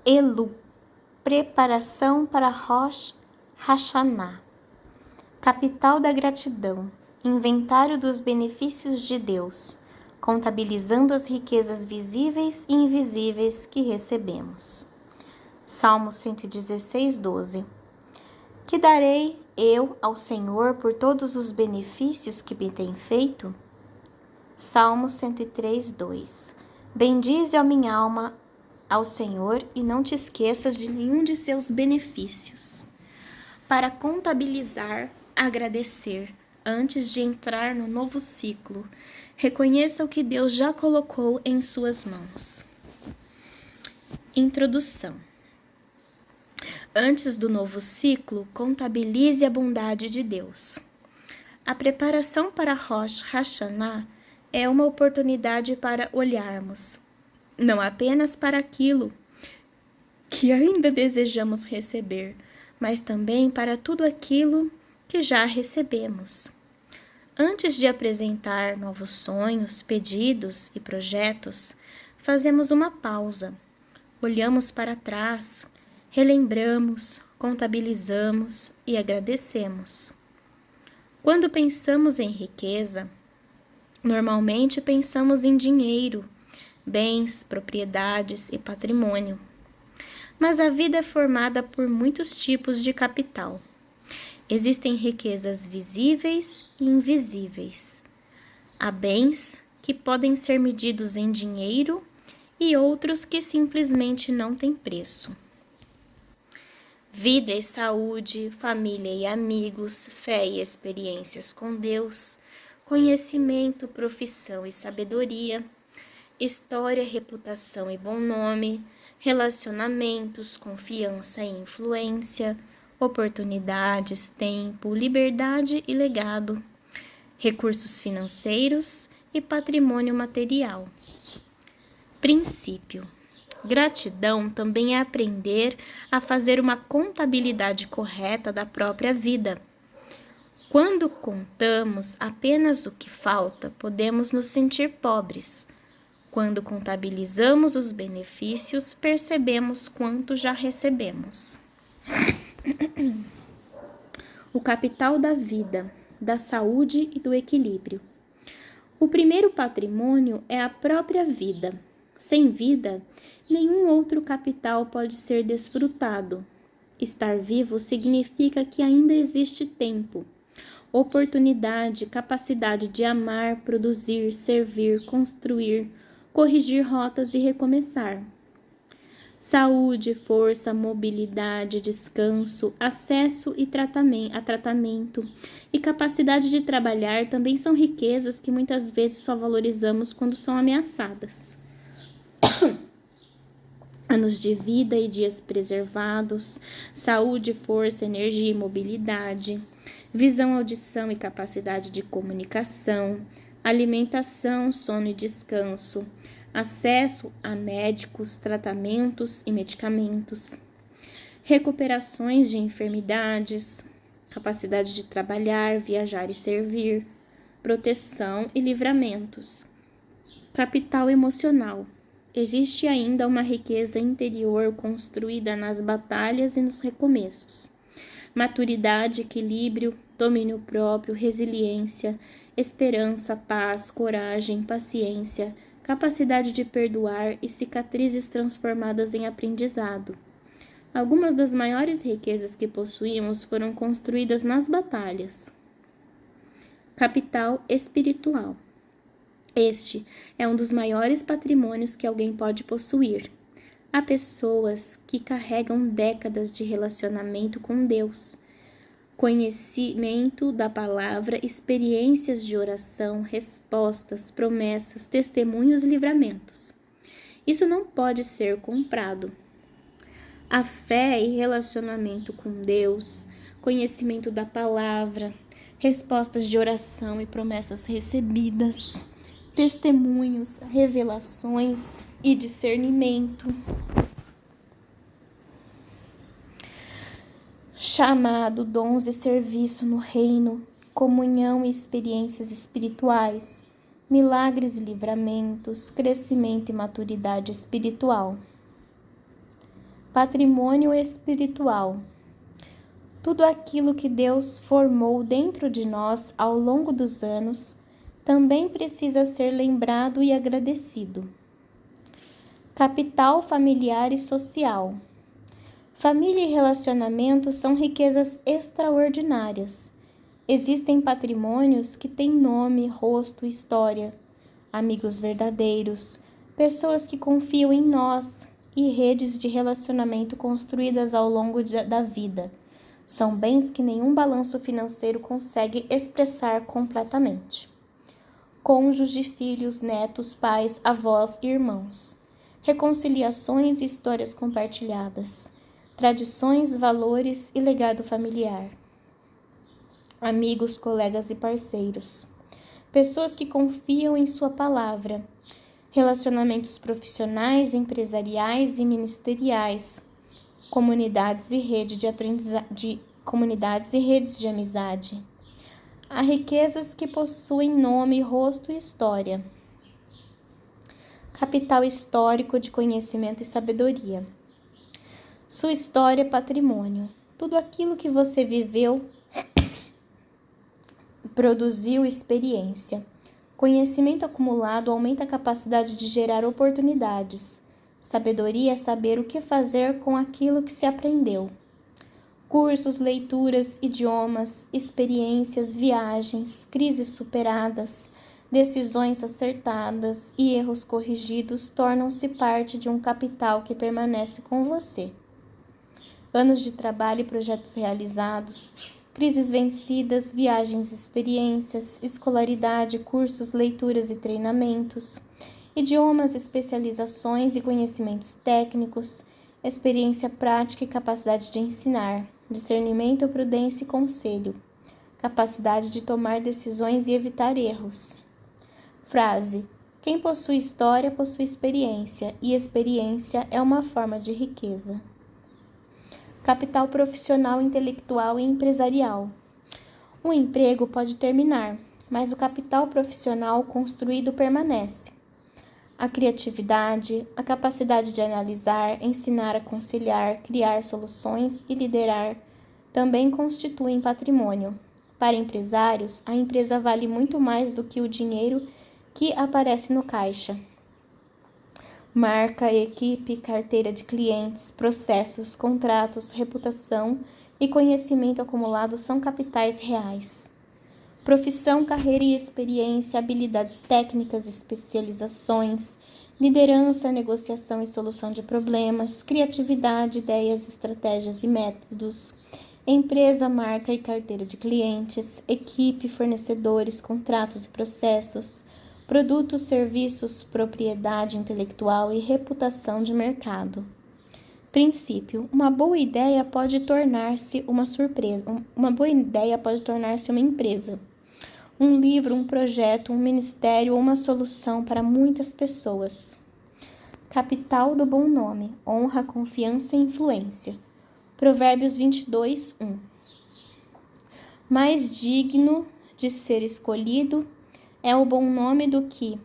Elu, preparação para Rosh Hashanah. Capital da gratidão, inventário dos benefícios de Deus, contabilizando as riquezas visíveis e invisíveis que recebemos. Salmo 116, 12. Que darei eu ao Senhor por todos os benefícios que me tem feito? Salmo 103, 2. Bendize, ó minha alma, ao Senhor e não te esqueças de nenhum de seus benefícios. Para contabilizar, agradecer, antes de entrar no novo ciclo, reconheça o que Deus já colocou em suas mãos. Introdução. Antes do novo ciclo, contabilize a bondade de Deus. A preparação para Rosh Hashanah é uma oportunidade para olharmos, não apenas para aquilo que ainda desejamos receber, mas também para tudo aquilo que já recebemos. Antes de apresentar novos sonhos, pedidos e projetos, fazemos uma pausa, olhamos para trás, relembramos, contabilizamos e agradecemos. Quando pensamos em riqueza, normalmente pensamos em dinheiro, bens, propriedades e patrimônio. Mas a vida é formada por muitos tipos de capital. Existem riquezas visíveis e invisíveis. Há bens que podem ser medidos em dinheiro e outros que simplesmente não têm preço. Vida e saúde, família e amigos, fé e experiências com Deus, conhecimento, profissão e sabedoria, história, reputação e bom nome, relacionamentos, confiança e influência, oportunidades, tempo, liberdade e legado, recursos financeiros e patrimônio material. Princípio. Gratidão também é aprender a fazer uma contabilidade correta da própria vida. Quando contamos apenas o que falta, podemos nos sentir pobres. Quando contabilizamos os benefícios, percebemos quanto já recebemos. O capital da vida, da saúde e do equilíbrio. O primeiro patrimônio é a própria vida. Sem vida, nenhum outro capital pode ser desfrutado. Estar vivo significa que ainda existe tempo, oportunidade, capacidade de amar, produzir, servir, construir, corrigir rotas e recomeçar. Saúde, força, mobilidade, descanso, acesso a tratamento e capacidade de trabalhar também são riquezas que muitas vezes só valorizamos quando são ameaçadas. Anos de vida e dias preservados, saúde, força, energia e mobilidade, visão, audição e capacidade de comunicação, alimentação, sono e descanso, acesso a médicos, tratamentos e medicamentos, recuperações de enfermidades, capacidade de trabalhar, viajar e servir, proteção e livramentos. Capital emocional. Existe ainda uma riqueza interior construída nas batalhas e nos recomeços. Maturidade, equilíbrio, domínio próprio, resiliência, esperança, paz, coragem, paciência, capacidade de perdoar e cicatrizes transformadas em aprendizado. Algumas das maiores riquezas que possuímos foram construídas nas batalhas. Capital espiritual. Este é um dos maiores patrimônios que alguém pode possuir. Há pessoas que carregam décadas de relacionamento com Deus, conhecimento da palavra, experiências de oração, respostas, promessas, testemunhos e livramentos. Isso não pode ser comprado. A fé e relacionamento com Deus, conhecimento da palavra, respostas de oração e promessas recebidas, testemunhos, revelações e discernimento. Chamado, dons e serviço no reino, comunhão e experiências espirituais, milagres e livramentos, crescimento e maturidade espiritual. Patrimônio espiritual. Tudo aquilo que Deus formou dentro de nós ao longo dos anos também precisa ser lembrado e agradecido. Capital familiar e social. Família e relacionamento são riquezas extraordinárias. Existem patrimônios que têm nome, rosto, história, amigos verdadeiros, pessoas que confiam em nós e redes de relacionamento construídas ao longo da vida. São bens que nenhum balanço financeiro consegue expressar completamente. Cônjuge, filhos, netos, pais, avós e irmãos. Reconciliações e histórias compartilhadas. Tradições, valores e legado familiar. Amigos, colegas e parceiros. Pessoas que confiam em sua palavra. Relacionamentos profissionais, empresariais e ministeriais. Comunidades e redes de amizade. Há riquezas que possuem nome, rosto e história. Capital histórico de conhecimento e sabedoria. Sua história é patrimônio. Tudo aquilo que você viveu produziu experiência. Conhecimento acumulado aumenta a capacidade de gerar oportunidades. Sabedoria é saber o que fazer com aquilo que se aprendeu. Cursos, leituras, idiomas, experiências, viagens, crises superadas, decisões acertadas e erros corrigidos tornam-se parte de um capital que permanece com você. Anos de trabalho e projetos realizados, crises vencidas, viagens e experiências, escolaridade, cursos, leituras e treinamentos, idiomas, especializações e conhecimentos técnicos, experiência prática e capacidade de ensinar, discernimento, prudência e conselho, capacidade de tomar decisões e evitar erros. Frase: quem possui história possui experiência, e experiência é uma forma de riqueza. Capital profissional, intelectual e empresarial. Um emprego pode terminar, mas o capital profissional construído permanece. A criatividade, a capacidade de analisar, ensinar, aconselhar, criar soluções e liderar também constituem patrimônio. Para empresários, a empresa vale muito mais do que o dinheiro que aparece no caixa. Marca, equipe, carteira de clientes, processos, contratos, reputação e conhecimento acumulado são capitais reais. Profissão, carreira e experiência, habilidades técnicas, especializações, liderança, negociação e solução de problemas, criatividade, ideias, estratégias e métodos, empresa, marca e carteira de clientes, equipe, fornecedores, contratos e processos, produtos, serviços, propriedade intelectual e reputação de mercado. Princípio: uma boa ideia pode tornar-se uma surpresa. Uma boa ideia pode tornar-se uma empresa, um livro, um projeto, um ministério ou uma solução para muitas pessoas. Capital do bom nome: honra, confiança e influência. Provérbios 22, 1. Mais digno de ser escolhido é o bom nome do que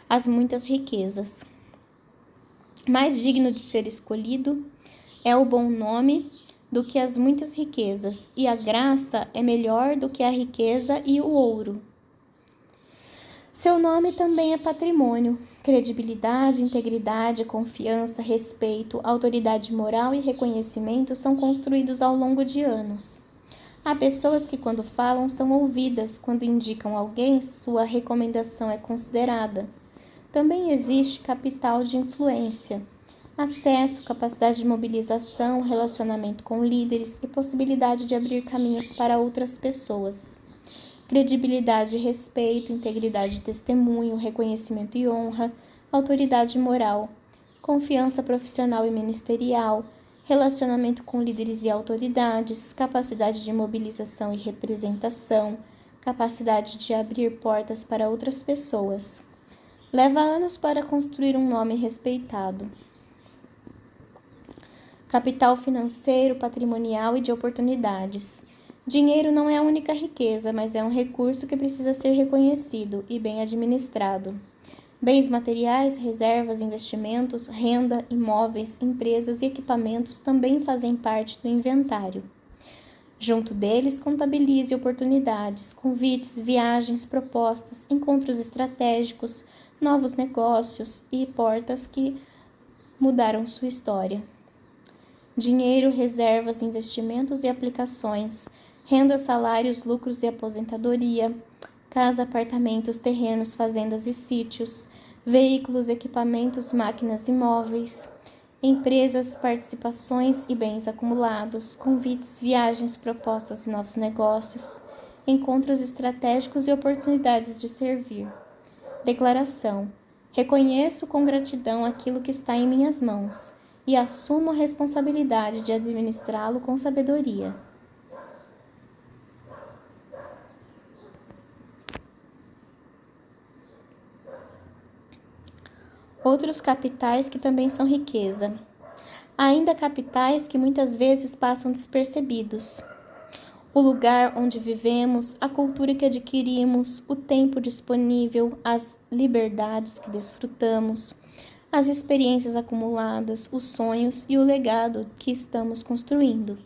as muitas riquezas. Mais digno de ser escolhido é o bom nome do que as muitas riquezas, e a graça é melhor do que a riqueza e o ouro. Seu nome também é patrimônio. Credibilidade, integridade, confiança, respeito, autoridade moral e reconhecimento são construídos ao longo de anos. Há pessoas que, quando falam, são ouvidas, quando indicam alguém, sua recomendação é considerada. Também existe capital de influência, acesso, capacidade de mobilização, relacionamento com líderes e possibilidade de abrir caminhos para outras pessoas. Credibilidade, respeito, integridade de testemunho, reconhecimento e honra, autoridade moral, confiança profissional e ministerial, relacionamento com líderes e autoridades, capacidade de mobilização e representação, capacidade de abrir portas para outras pessoas. Leva anos para construir um nome respeitado. Capital financeiro, patrimonial e de oportunidades. Dinheiro não é a única riqueza, mas é um recurso que precisa ser reconhecido e bem administrado. Bens materiais, reservas, investimentos, renda, imóveis, empresas e equipamentos também fazem parte do inventário. Junto deles, contabilize oportunidades, convites, viagens, propostas, encontros estratégicos, novos negócios e portas que mudaram sua história. Dinheiro, reservas, investimentos e aplicações, renda, salários, lucros e aposentadoria, casa, apartamentos, terrenos, fazendas e sítios, veículos, equipamentos, máquinas e móveis, empresas, participações e bens acumulados, convites, viagens, propostas e novos negócios, encontros estratégicos e oportunidades de servir. Declaração: reconheço com gratidão aquilo que está em minhas mãos e assumo a responsabilidade de administrá-lo com sabedoria. Outros capitais que também são riqueza. Há ainda capitais que muitas vezes passam despercebidos. O lugar onde vivemos, a cultura que adquirimos, o tempo disponível, as liberdades que desfrutamos, as experiências acumuladas, os sonhos e o legado que estamos construindo.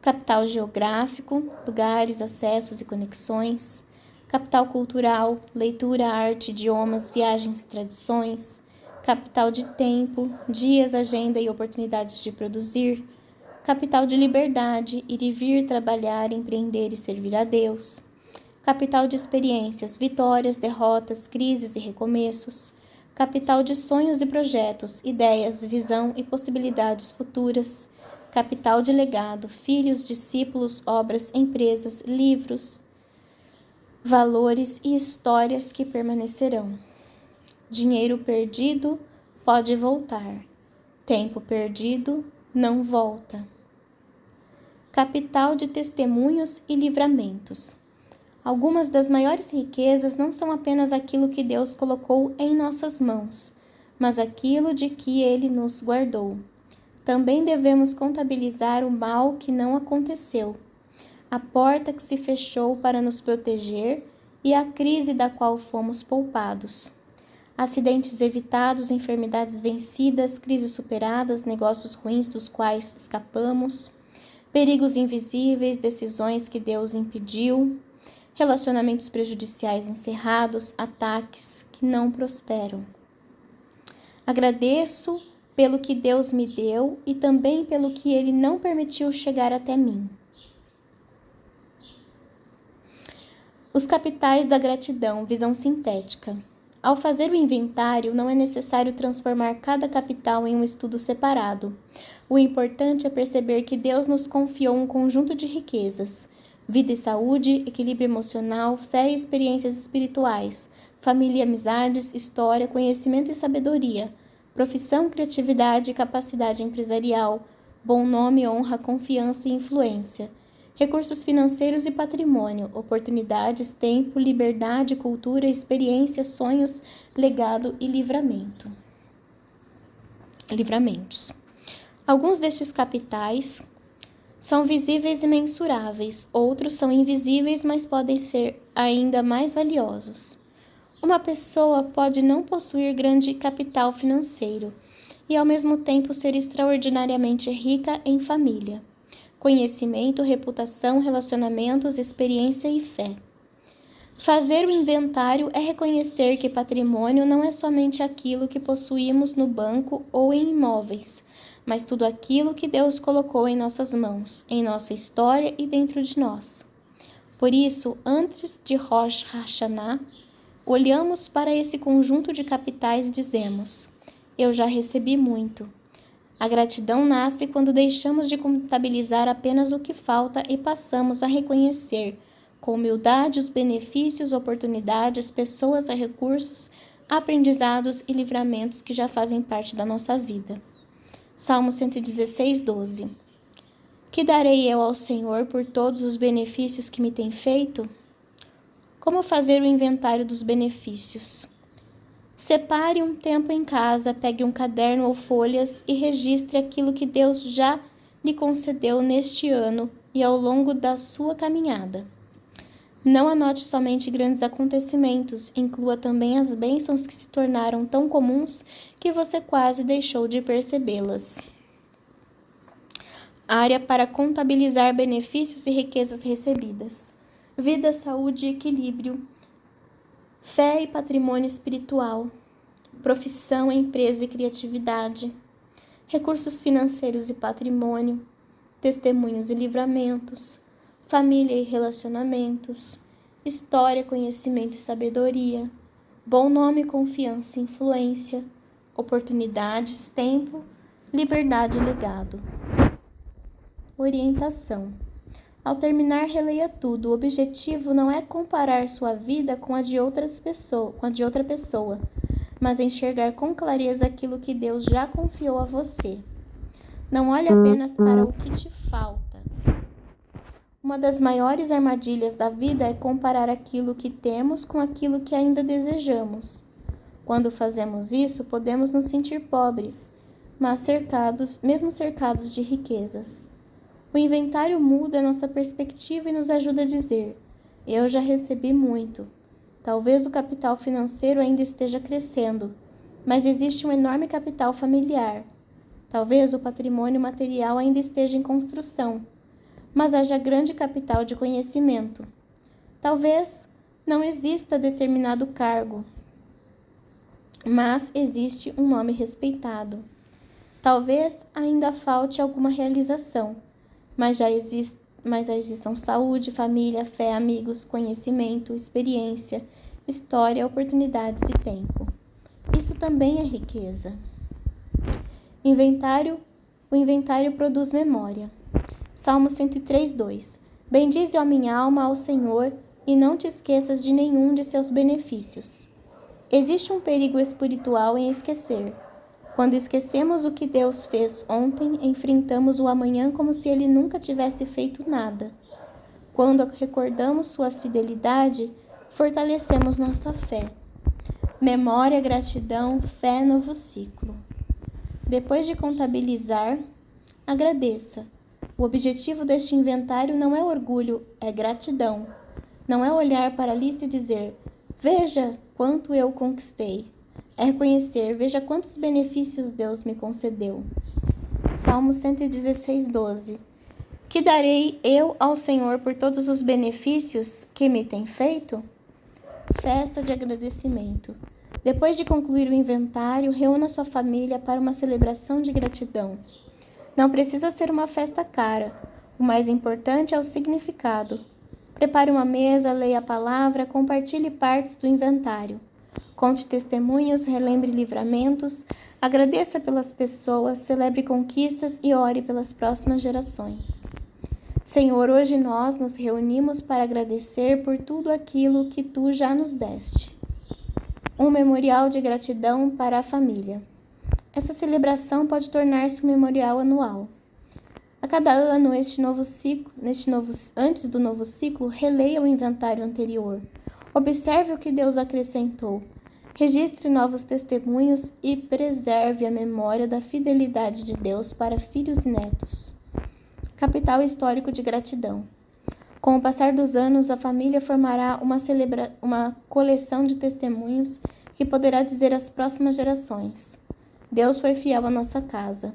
Capital geográfico, lugares, acessos e conexões. Capital cultural, leitura, arte, idiomas, viagens e tradições. Capital de tempo, dias, agenda e oportunidades de produzir. Capital de liberdade, ir e vir, trabalhar, empreender e servir a Deus. Capital de experiências, vitórias, derrotas, crises e recomeços. Capital de sonhos e projetos, ideias, visão e possibilidades futuras. Capital de legado, filhos, discípulos, obras, empresas, livros, valores e histórias que permanecerão. Dinheiro perdido pode voltar. Tempo perdido não volta. Capital de testemunhos e livramentos. Algumas das maiores riquezas não são apenas aquilo que Deus colocou em nossas mãos, mas aquilo de que Ele nos guardou. Também devemos contabilizar o mal que não aconteceu, a porta que se fechou para nos proteger e a crise da qual fomos poupados. Acidentes evitados, enfermidades vencidas, crises superadas, negócios ruins dos quais escapamos, perigos invisíveis, decisões que Deus impediu, relacionamentos prejudiciais encerrados, ataques que não prosperam. Agradeço pelo que Deus me deu e também pelo que Ele não permitiu chegar até mim. Os capitais da gratidão, visão sintética. Ao fazer o inventário, não é necessário transformar cada capital em um estudo separado. O importante é perceber que Deus nos confiou um conjunto de riquezas: vida e saúde, equilíbrio emocional, fé e experiências espirituais, família e amizades, história, conhecimento e sabedoria, profissão, criatividade e capacidade empresarial, bom nome, honra, confiança e influência, recursos financeiros e patrimônio, oportunidades, tempo, liberdade, cultura, experiência, sonhos, legado e livramentos. Alguns destes capitais são visíveis e mensuráveis, outros são invisíveis, mas podem ser ainda mais valiosos. Uma pessoa pode não possuir grande capital financeiro e, ao mesmo tempo, ser extraordinariamente rica em família, conhecimento, reputação, relacionamentos, experiência e fé. Fazer o inventário é reconhecer que patrimônio não é somente aquilo que possuímos no banco ou em imóveis, mas tudo aquilo que Deus colocou em nossas mãos, em nossa história e dentro de nós. Por isso, antes de Rosh Hashanah, olhamos para esse conjunto de capitais e dizemos: eu já recebi muito. A gratidão nasce quando deixamos de contabilizar apenas o que falta e passamos a reconhecer, com humildade, os benefícios, oportunidades, pessoas e recursos, aprendizados e livramentos que já fazem parte da nossa vida. Salmo 116, 12. Que darei eu ao Senhor por todos os benefícios que me tem feito? Como fazer o inventário dos benefícios? Separe um tempo em casa, pegue um caderno ou folhas e registre aquilo que Deus já lhe concedeu neste ano e ao longo da sua caminhada. Não anote somente grandes acontecimentos, inclua também as bênçãos que se tornaram tão comuns que você quase deixou de percebê-las. Área para contabilizar benefícios e riquezas recebidas. Vida, saúde e equilíbrio. Fé e patrimônio espiritual. Profissão, empresa e criatividade. Recursos financeiros e patrimônio. Testemunhos e livramentos. Família e relacionamentos. História, conhecimento e sabedoria. Bom nome, confiança e influência. Oportunidades, tempo, liberdade e legado. Orientação. Ao terminar, releia tudo. O objetivo não é comparar sua vida com a de outra pessoa, mas enxergar com clareza aquilo que Deus já confiou a você. Não olhe apenas para o que te falta. Uma das maiores armadilhas da vida é comparar aquilo que temos com aquilo que ainda desejamos. Quando fazemos isso, podemos nos sentir pobres, mas mesmo cercados de riquezas. O inventário muda nossa perspectiva e nos ajuda a dizer: eu já recebi muito. Talvez o capital financeiro ainda esteja crescendo, mas existe um enorme capital familiar. Talvez o patrimônio material ainda esteja em construção, mas haja grande capital de conhecimento. Talvez não exista determinado cargo, mas existe um nome respeitado. Talvez ainda falte alguma realização, mas já existam saúde, família, fé, amigos, conhecimento, experiência, história, oportunidades e tempo. Isso também é riqueza. O inventário produz memória. Salmo 103:2. Bendize, ó minha alma, ao Senhor, e não te esqueças de nenhum de seus benefícios. Existe um perigo espiritual em esquecer. Quando esquecemos o que Deus fez ontem, enfrentamos o amanhã como se Ele nunca tivesse feito nada. Quando recordamos sua fidelidade, fortalecemos nossa fé. Memória, gratidão, fé, novo ciclo. Depois de contabilizar, agradeça. O objetivo deste inventário não é orgulho, é gratidão. Não é olhar para a lista e dizer: veja quanto eu conquistei. É reconhecer: veja quantos benefícios Deus me concedeu. Salmo 116:12. Que darei eu ao Senhor por todos os benefícios que me tem feito? Festa de agradecimento. Depois de concluir o inventário, reúna sua família para uma celebração de gratidão. Não precisa ser uma festa cara. O mais importante é o significado. Prepare uma mesa, leia a palavra, compartilhe partes do inventário. Conte testemunhos, relembre livramentos, agradeça pelas pessoas, celebre conquistas e ore pelas próximas gerações. Senhor, hoje nós nos reunimos para agradecer por tudo aquilo que Tu já nos deste. Um memorial de gratidão para a família. Essa celebração pode tornar-se um memorial anual. A cada ano, antes do novo ciclo, releia o inventário anterior. Observe o que Deus acrescentou. Registre novos testemunhos e preserve a memória da fidelidade de Deus para filhos e netos. Capital histórico de gratidão. Com o passar dos anos, a família formará uma coleção de testemunhos que poderá dizer às próximas gerações: Deus foi fiel à nossa casa.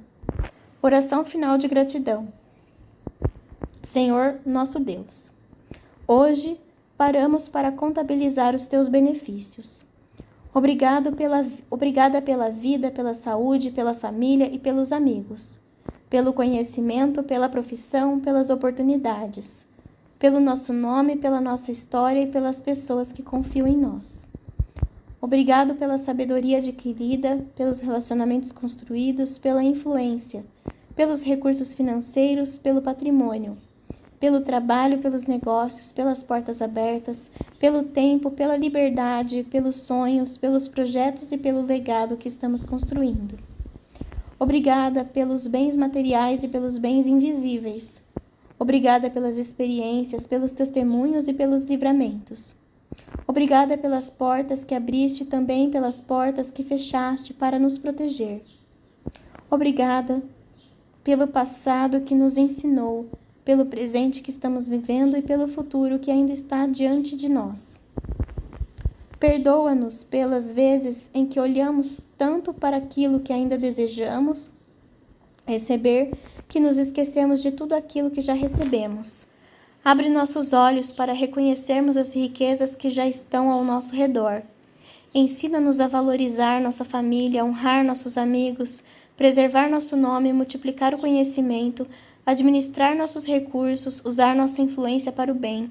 Oração final de gratidão. Senhor, nosso Deus, hoje paramos para contabilizar os teus benefícios. Obrigada pela vida, pela saúde, pela família e pelos amigos, pelo conhecimento, pela profissão, pelas oportunidades, pelo nosso nome, pela nossa história e pelas pessoas que confiam em nós. Obrigado pela sabedoria adquirida, pelos relacionamentos construídos, pela influência, pelos recursos financeiros, pelo patrimônio, pelo trabalho, pelos negócios, pelas portas abertas, pelo tempo, pela liberdade, pelos sonhos, pelos projetos e pelo legado que estamos construindo. Obrigada pelos bens materiais e pelos bens invisíveis. Obrigada pelas experiências, pelos testemunhos e pelos livramentos. Obrigada pelas portas que abriste e também pelas portas que fechaste para nos proteger. Obrigada pelo passado que nos ensinou, pelo presente que estamos vivendo e pelo futuro que ainda está diante de nós. Perdoa-nos pelas vezes em que olhamos tanto para aquilo que ainda desejamos receber que nos esquecemos de tudo aquilo que já recebemos. Abre nossos olhos para reconhecermos as riquezas que já estão ao nosso redor. Ensina-nos a valorizar nossa família, honrar nossos amigos, preservar nosso nome, multiplicar o conhecimento, administrar nossos recursos, usar nossa influência para o bem,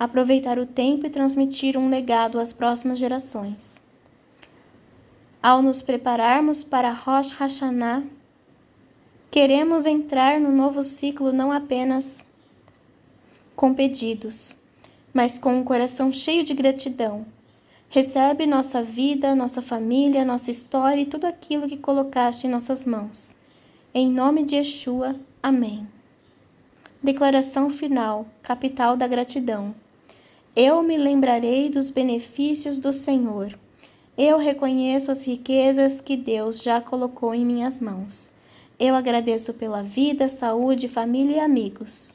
aproveitar o tempo e transmitir um legado às próximas gerações. Ao nos prepararmos para Rosh Hashanah, queremos entrar no novo ciclo não apenas com pedidos, mas com um coração cheio de gratidão. Recebe nossa vida, nossa família, nossa história e tudo aquilo que colocaste em nossas mãos. Em nome de Yeshua, amém. Declaração final, capital da gratidão. Eu me lembrarei dos benefícios do Senhor. Eu reconheço as riquezas que Deus já colocou em minhas mãos. Eu agradeço pela vida, saúde, família e amigos.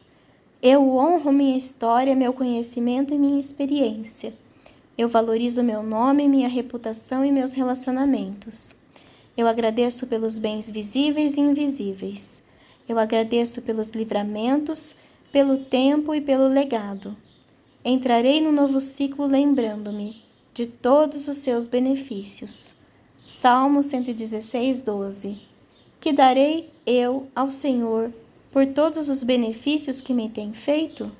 Eu honro minha história, meu conhecimento e minha experiência. Eu valorizo meu nome, minha reputação e meus relacionamentos. Eu agradeço pelos bens visíveis e invisíveis. Eu agradeço pelos livramentos, pelo tempo e pelo legado. Entrarei no novo ciclo lembrando-me de todos os seus benefícios. Salmo 116, 12. Que darei eu ao Senhor por todos os benefícios que me tem feito?